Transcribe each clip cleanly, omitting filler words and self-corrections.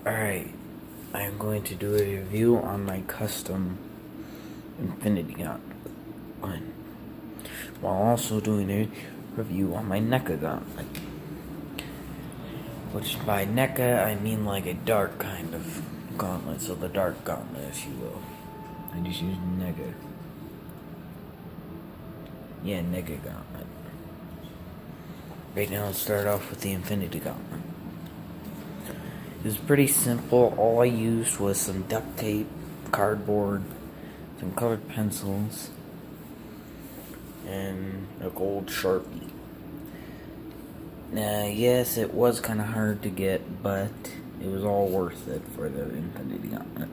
Alright, I'm going to do a review on my custom Infinity Gauntlet one, while also doing a review on my NECA Gauntlet. Which by NECA, I mean like a dark kind of gauntlet, so the dark gauntlet, if you will. I just use NECA. Yeah, NECA Gauntlet. Right now, let's start off with the Infinity Gauntlet. It was pretty simple. All I used was some duct tape, cardboard, some colored pencils, and a gold Sharpie. Now, yes, it was kind of hard to get, but it was all worth it for the Infinity Gauntlet.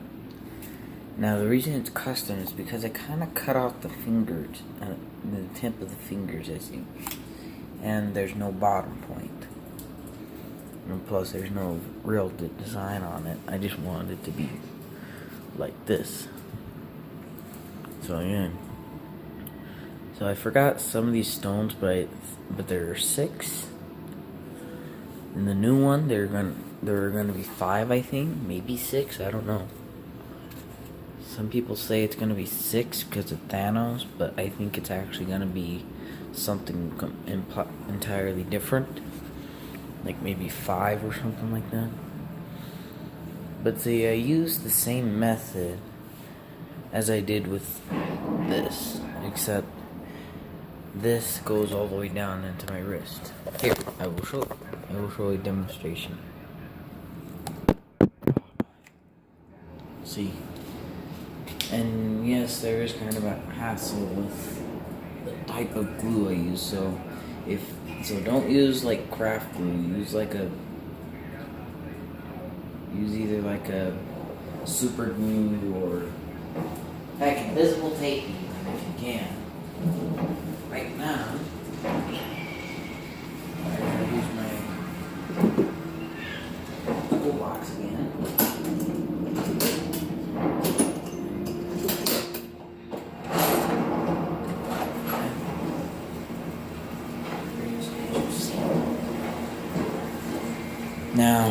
Now, the reason it's custom is because I kind of cut off the fingers, the tip of the fingers, I see, and there's no bottom point. And plus, there's no real design on it. I just wanted it to be like this. So yeah. So I forgot some of these stones, but there are 6. In the new one, there are gonna be 5, I think, maybe 6. I don't know. Some people say it's gonna be 6 because of Thanos, but I think it's actually gonna be something entirely different. Like maybe 5 or something like that. But see, I used the same method as I did with this, except this goes all the way down into my wrist. Here, I will show a demonstration. See, and yes, there is kind of a hassle with the type of glue I use. So don't use like craft glue. Use either like a super glue or heck, invisible tape even if you can. Right now, I'm gonna use my toolbox again. Now,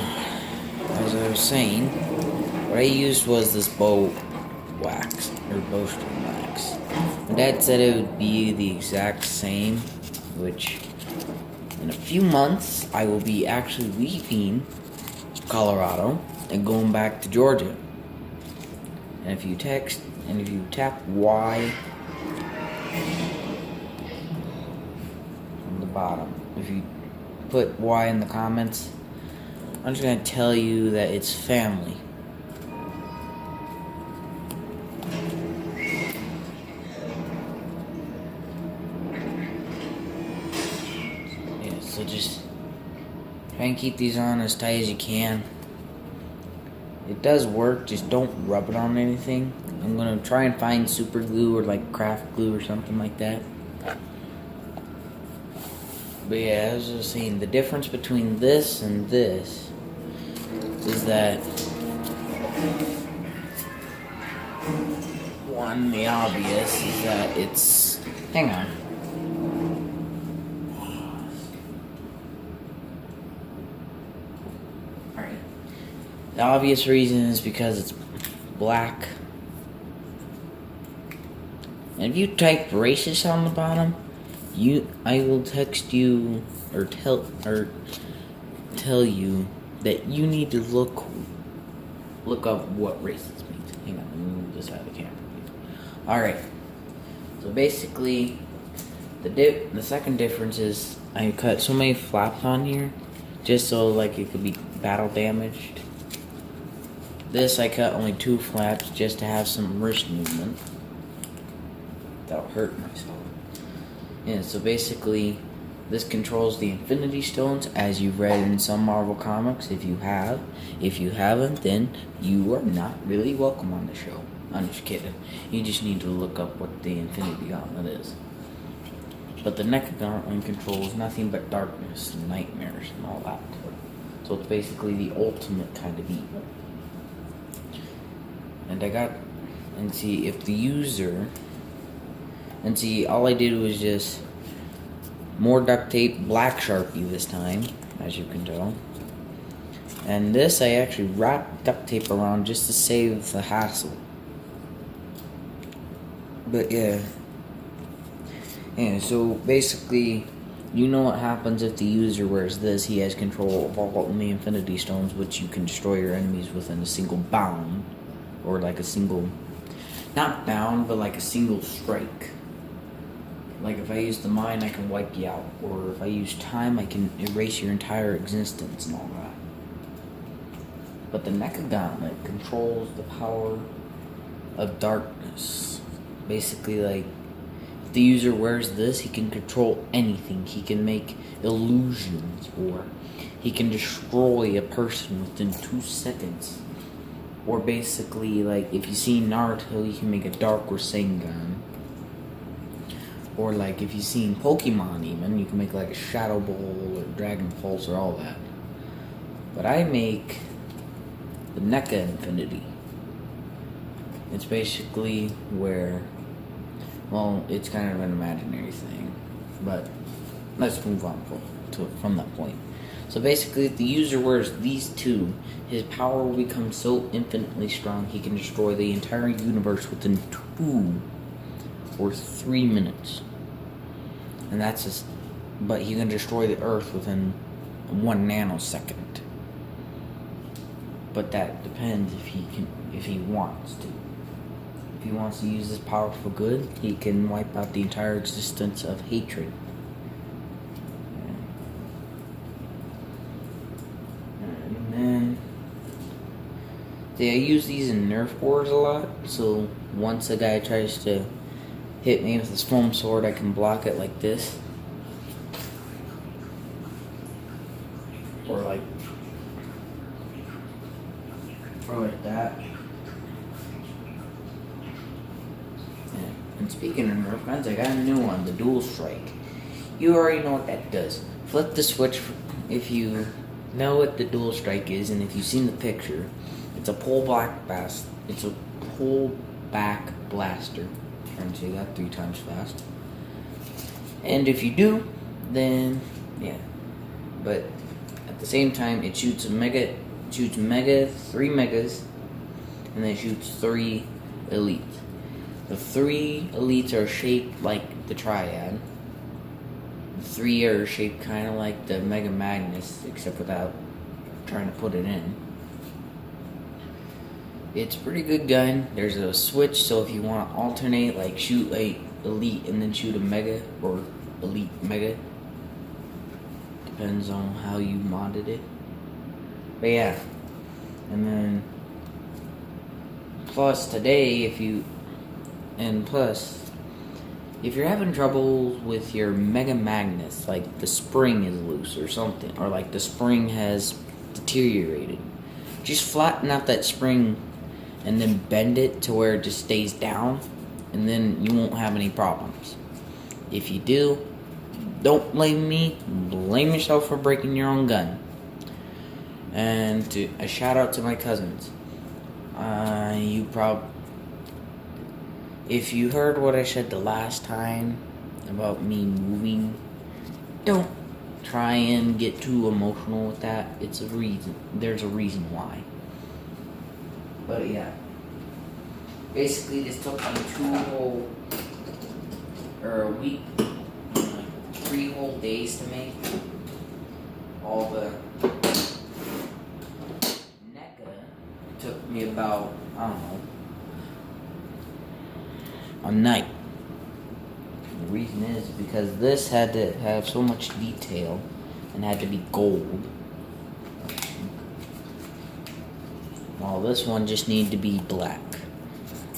as I was saying, what I used was this bow wax, or bowstring wax. My dad said it would be the exact same, which in a few months I will be actually leaving Colorado and going back to Georgia. And if you tap Y on the bottom, if you put Y in the comments, I'm just going to tell you that it's family. Yeah, so just try and keep these on as tight as you can. It does work, just don't rub it on anything. I'm going to try and find super glue or like craft glue or something like that. But yeah, as I was saying, the difference between this and this is that one, the obvious is that it's, hang on. Alright. The obvious reason is because it's black. And if you type racist on the bottom, I will text you or tell you that you need to look up what racist means. Hang on, let me move this out of the camera. Alright. So basically, the second difference is I cut so many flaps on here just so like it could be battle damaged. This I cut only 2 flaps just to have some wrist movement without hurting myself. Yeah, so basically, this controls the Infinity Stones, as you've read in some Marvel comics, if you have. If you haven't, then you are not really welcome on the show. I'm just kidding. You just need to look up what the Infinity Gauntlet is. But the NECA Gauntlet controls nothing but darkness and nightmares and all that. So it's basically the ultimate kind of evil. And see, if the user... And see, all I did was just more duct tape, black Sharpie this time, as you can tell. And this I actually wrapped duct tape around just to save the hassle. But yeah. Yeah, so basically, you know what happens if the user wears this. He has control of all the Infinity Stones, which you can destroy your enemies within a single bound. Or like a single, not bound, but like a single strike. Like if I use the mine, I can wipe you out. Or if I use time, I can erase your entire existence and all that. But the Mecha Gauntlet controls the power of darkness. Basically, like, if the user wears this, he can control anything. He can make illusions, or he can destroy a person within 2 seconds. Or basically, like, if you see Naruto, you can make a Dark Rasengan. Or like, if you've seen Pokemon even, you can make like a Shadow Ball or Dragon Pulse or all that. But I make the NECA Infinity. It's basically where, well, it's kind of an imaginary thing. But let's move on from that point. So basically, if the user wears these two, his power will become so infinitely strong he can destroy the entire universe within 2 or 3 minutes. And that's just, but he can destroy the Earth within 1 nanosecond. But that depends if he wants to. If he wants to use his power for good, he can wipe out the entire existence of hatred. And then, see, I use these in Nerf wars a lot. So once a guy tries to hit me with his foam sword, I can block it like this. Or like that. Yeah. And speaking of Nerf guns, I got a new one, the Dual Strike. You already know what that does. Flip the switch if you know what the Dual Strike is, and if you've seen the picture, it's a pullback blaster. I'm trying to say that 3 times fast. And if you do, then yeah. But at the same time, it shoots 3 megas, and then it shoots 3 elites. The 3 elites are shaped like the Triad. The 3 are shaped kind of like the Mega Magnus, except without trying to put it in. It's a pretty good gun. There's a switch, so if you want to alternate, like shoot a elite and then shoot a mega, or elite mega, depends on how you modded it. But yeah, and then plus today, if you're having trouble with your Mega Magnus, like the spring is loose or something, or like the spring has deteriorated, just flatten out that spring and then bend it to where it just stays down, and then you won't have any problems. If you do, don't blame me, blame yourself for breaking your own gun. And a shout out to my cousins. If you heard what I said the last time about me moving, don't try and get too emotional with that. It's a reason. There's a reason why. But yeah, basically this took me 3 whole days to make. All the NECA took me about, I don't know, a night. The reason is because this had to have so much detail and had to be gold. While this one just needed to be black.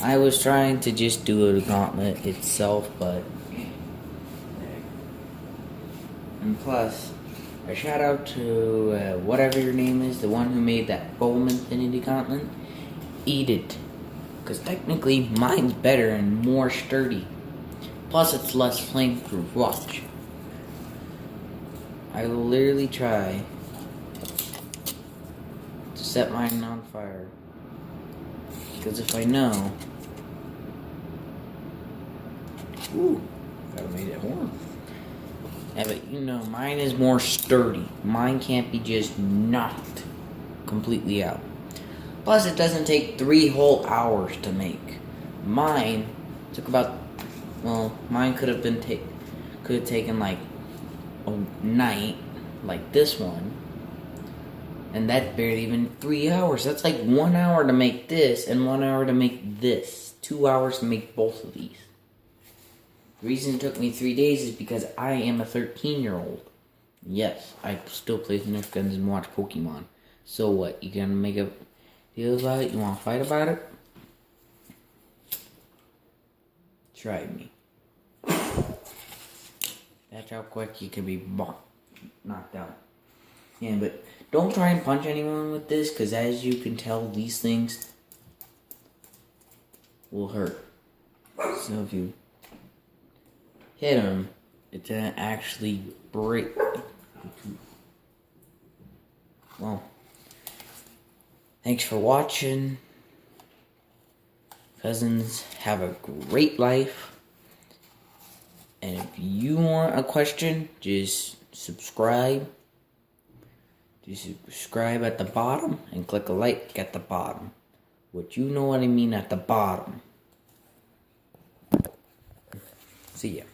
I was trying to just do a gauntlet itself, but... And plus, a shout out to whatever your name is, the one who made that foam Infinity Gauntlet. Eat it. Because technically, mine's better and more sturdy. Plus, it's less flame-proof. Watch. I will literally try to set mine on fire. Because if I know... Ooh, gotta make it warm. Yeah, but you know, mine is more sturdy. Mine can't be just knocked completely out. Plus, it doesn't take 3 whole hours to make. Mine took about, well, mine could have taken like a night, like this one, and that's barely even 3 hours. That's like 1 hour to make this and 1 hour to make this. 2 hours to make both of these. The reason it took me 3 days is because I am a 13-year-old. Yes, I still play the Nerf guns and watch Pokemon. So what? You gonna make a deal about it? You wanna fight about it? Try me. That's how quick you can be knocked out. Yeah, but don't try and punch anyone with this, because as you can tell, these things will hurt. So if you hit them, it doesn't actually break. Well, thanks for watching. Cousins, have a great life. And if you want a question, just subscribe. Just subscribe at the bottom and click a like at the bottom. What you know what I mean at the bottom. See ya.